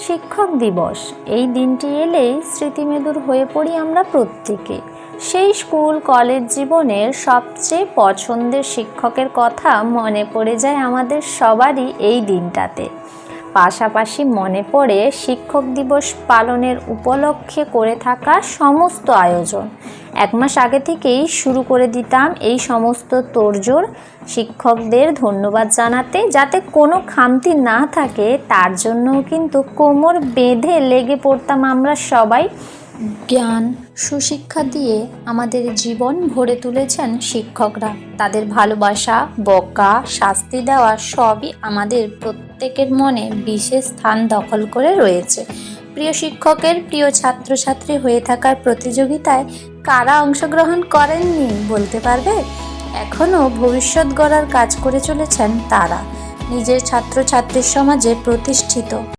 শিক্ষক দিবস এই দিনটি এলেই স্মৃতিমেদুর হয়ে পড়ি আমরা প্রত্যেকে। সেই স্কুল কলেজ জীবনের সবচেয়ে পছন্দের শিক্ষকের কথা মনে পড়ে যায় আমাদের সবারই এই দিনটাতে। পাশাপাশি মনে পড়ে শিক্ষক দিবস পালনের উপলক্ষে করে থাকা সমস্ত আয়োজন। 1 মাস আগে থেকেই শুরু করে দিতাম এই সমস্ত তোড়জোড়, শিক্ষকদের ধন্যবাদ জানাতে, যাতে কোনো খামতি না থাকে তার জন্যও কিন্তু কোমর বেঁধে লেগে পড়তাম আমরা সবাই। জ্ঞান সুশিক্ষা দিয়ে আমাদের জীবন ভরে তুলেছেন শিক্ষকরা। তাদের ভালোবাসা, বকা, শাস্তি দেওয়া সবই আমাদের প্রত্যেকের মনে বিশেষ স্থান দখল করে রয়েছে। প্রিয় শিক্ষকের প্রিয় ছাত্রছাত্রী হয়ে থাকার প্রতিযোগিতায় কারা অংশগ্রহণ করেননি বলতে পারবে? এখনও ভবিষ্যৎ গড়ার কাজ করে চলেছেন তারা, নিজের ছাত্রছাত্রীর সমাজে প্রতিষ্ঠিত।